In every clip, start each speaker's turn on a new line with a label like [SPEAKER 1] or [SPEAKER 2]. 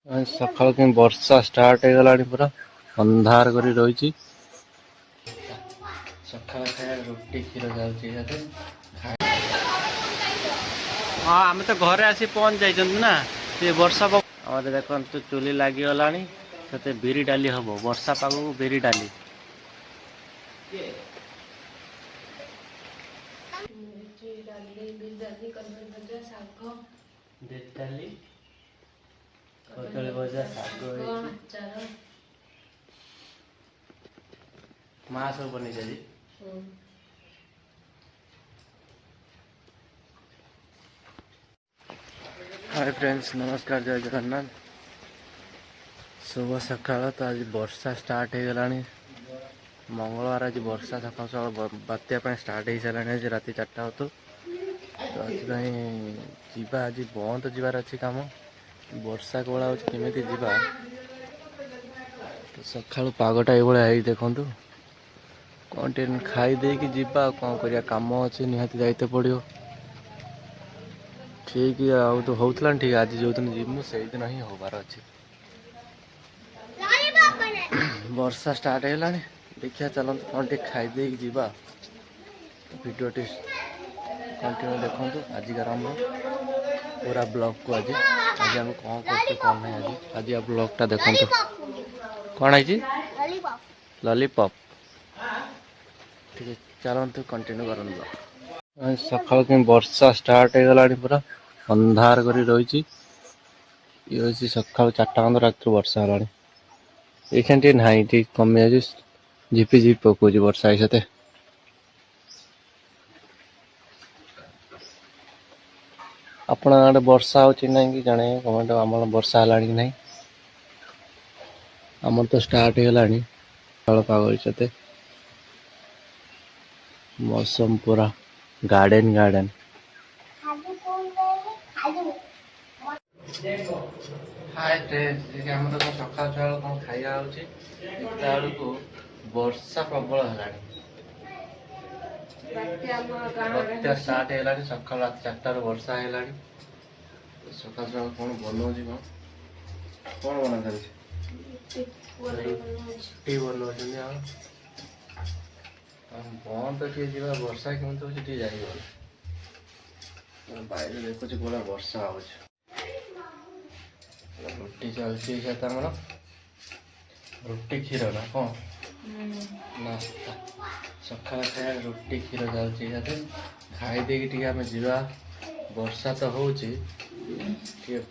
[SPEAKER 1] सकाल के वर्षा स्टार्ट हो गला पूरा अंधार करी रही। सकाल खाया रुटी क्षीर जाऊँगी। हाँ आम तो घरे आसी पहुँच जाइए ना ये वर्षा देखो तो चुली लगिगला से बिरी डाली हम वर्षा पाग को बिरी डाली कदली भजा शाग माँ सब बनी जी। हाय फ्रेंड्स नमस्कार जय जगन्नाथ। शुभ सकाल। तो आज वर्षा स्टार्ट हो गला मंगलवार आज वर्षा सकाल सकाल बात्या स्टार्ट हो सारा आज राति 4टा तो जीवा आज बंद जीवार अच्छी कम वर्षा कोला केमी जीवा तो सका पागटा ये देखु कौन टे खाईदे कि जीवा कौन करिया काम अच्छे निहाती जाइते पड़ो ठीक आउ तो होता ठीक आज जो दिन जीवु से दिन ही होबार अच्छे। वर्षा स्टार्ट है देखिए चलते कौन टे खाईदे कि जीवा वीडियो टी कंटिन्यू देखूँ आजिकार आम पूरा ब्लॉग को आज आज आम कौन कर कौन ना आज आज ब्लॉगटा देखो कौन है लॉलीपॉप ठीक है चलते कंटिन्यू कर। सकाल के वर्षा स्टार्ट हो गला पूरा अंधार करी रही। ये सका 4टा रात वर्षा है ये ना कमी जाए झिपी झिपी पकाऊँ वर्षा साथे आपण आड़े वर्षा होची ना कि जाने कमेंट आम वर्षा है कि नहीं आमर तो स्टार्ट हो गला पाग साथे मौसम पूरा गार्डन गार्डन। हाय फ्रेंड्स आम सका सका कौन खाया बेलू वर्षा प्रबल है बात्या स्टार्ट है सका रात 4टार वर्षा है सका सका कौन बनाऊँ कौन बना टी बनाऊँ बंद टे जा वर्षा केमी हो जाए बाहर देखुच पूरा वर्षा हो रुटी चलती रुटी क्षीर ना कौन नास्ता सका खाया रुटी क्षीर जाऊँगी खाईदे कि आम जा वर्षा तो हो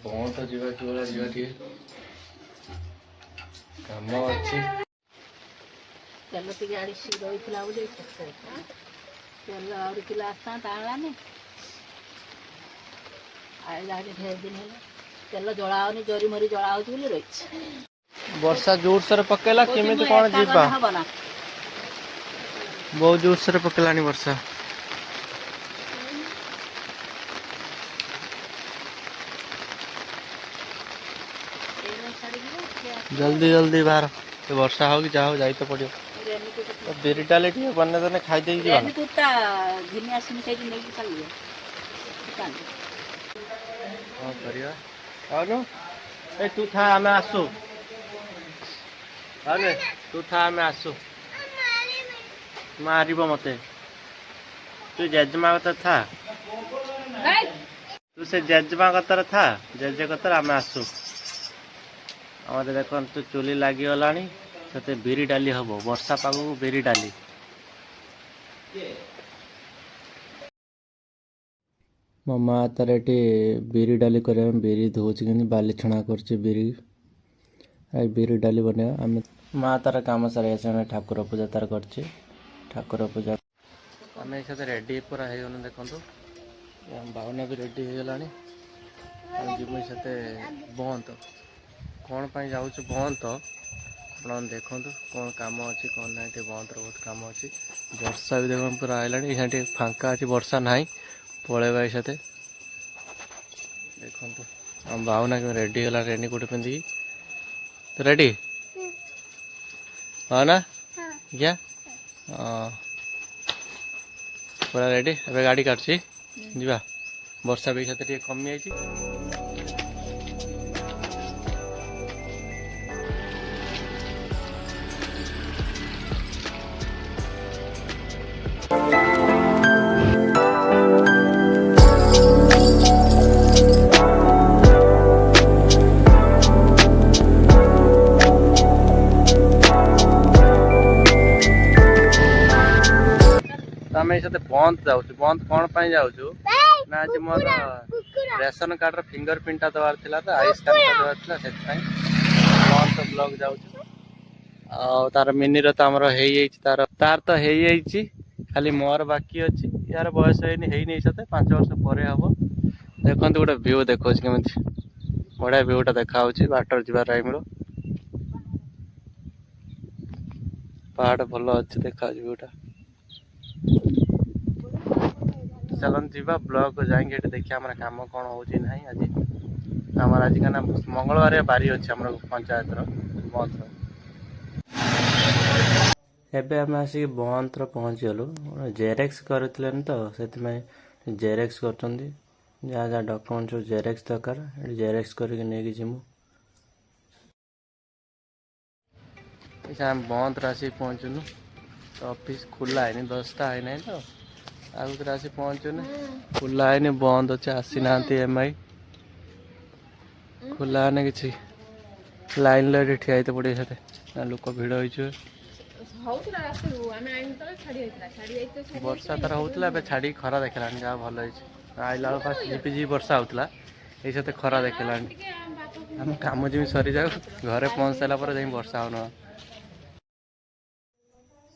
[SPEAKER 1] बंद जा कि कम अच्छी
[SPEAKER 2] तेल टे आड़ी रही तेल आउरी किलो आसता तालानी ढेर दिन है तेल जलाओनी जरी मरी जला हो रही
[SPEAKER 1] वर्षा जोर से पकेला केमी कौन जीवा बहुत जोर से पकेलानी वर्षा जल्दी जल्दी बाहर वर्षा हो कि जा हो जाई तो पड़ो बिरी डाली बने देने खाईदे तू था आम आसु तू था आम आसु मार मत तू जेजमा कतर था तू से जेजमा कतर था जेजे कतर आम आसु आम देखो तो चुली लगिगला से बिरी डाली हम वर्षा पाग को बिरी डाली मो माँ तार ये बिरी डाली कर बिरी धोची बाली छणा कर बिरी बिरी डाली बने आम माँ तार कम सारे ठाकुर पूजा तार कर ठाकुर पूजा आम एक रेडी पूरा हो देखो बावना भी रेडी हो गला जीव से बंद कौन पाई जाऊँ बंद आप देखो कौन कम अच्छी कौन ना बंद बहुत कम अच्छी वर्षा भी देखो पूरा आईलानी यहाँ फांका अच्छी वर्षा ना पलैबा ये देखो आम बावना कि रेडी है रेनी कोट पिंधि तो रेडी हाँ ना क्या पूरा रेडी ए गाड़ी काटुची जा वर्षा भी कमी आई आम ये बंद जाऊँ बंद कौन पाई जाऊँ ना आज मोर रेशन कार्ड फिंगर प्रिंटा दबार था तो आई स्कान दबार था से बंद ब्लॉक जाऊँ तार मिनी तो आमर तार तार तो हो खाली मोर बाकी अच्छी यार बयस है सते 5 वर्ष पर हम देखते गोटे भ्यू देखो केमी बढ़िया भ्यूटा देखा बाटर जा टाइम पहाड़ भल अच्छे देखा भ्यूटा चलन जीवा ब्लॉक जाएंगे देखिए आम कम कौन हो आज आमर आज क्या मंगलवार बारी अच्छे आम पंचायत बंद एबे आम आसिक बंद पहुँची गलु जेरेक्स करते तो से जेरेक्स कर जहाँ जहाँ डॉक्यूमेंट सब जेरेक्स दरकार जेरेक्स करके नहीं जीमु बंद आसिक पहुँचुनु तो ऑफिस खुला है 10टा है ना तो आगे आसी पहुँचुनु खुला है बंद अच्छे आसी ना एम आई खुला है कि लाइन लाइन ठिया पड़े से लोक भिड़ हो वर्षा तार होता छाड़ी खरा देखला जहाँ भल आइला फास्ट झिपी झिपी वर्षा होता ये खरा देखला आम कम जमी सरी जाऊ घरे पहुँच सारापर जा वर्षा हो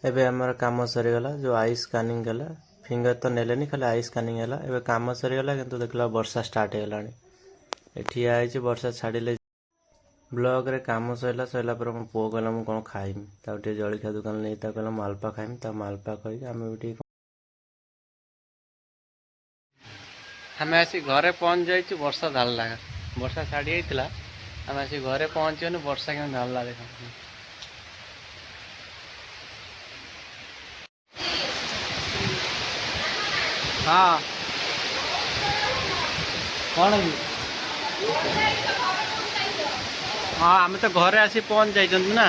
[SPEAKER 1] एबे हमर काम सरीगला जो आई स्कानिंग गला फिंगर तो नेलेनी खाली आई स्कानिंग है एबे काम सरीगला किंतु देखला वर्षा स्टार्ट हो ठिया है वर्षा छाड़े ब्लॉक रे काम सरला सरला पर मो पो कहला मु कौन खाइमी टे जलखिया दुकान नहीं कहला मालपा खाइमी मालपा कही आम भी आम आसी घरे पहुँच जाइए वर्षा ढाला वर्षा छाड़ी जाता आम आसी घरे पहुँचन वर्षा क्या ढाला देख हाँ कौन है हाँ आम तो घरे आसी पहुँच जाइए ना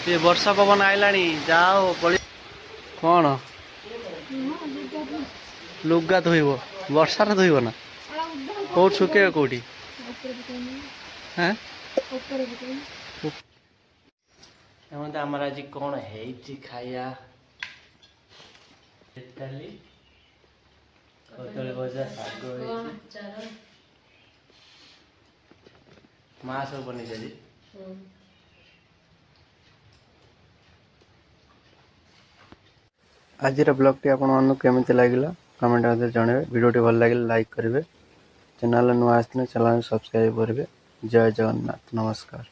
[SPEAKER 1] ये वर्षा पवन आइला जाओ बड़ी कौन लुगा धोब वर्षा धोब ना कौट शुके कौटी हाँ आमर आज कौन है खाया कदली भजा शाग माँ सब बनी जाए आज ब्लॉग टी आपन केमी लगे कमेंट जनइबे वीडियो टी भल लगे लाइक करेंगे चैनल नुआ आसने चैनल सब्सक्राइब करेंगे जय जगन्नाथ नमस्कार।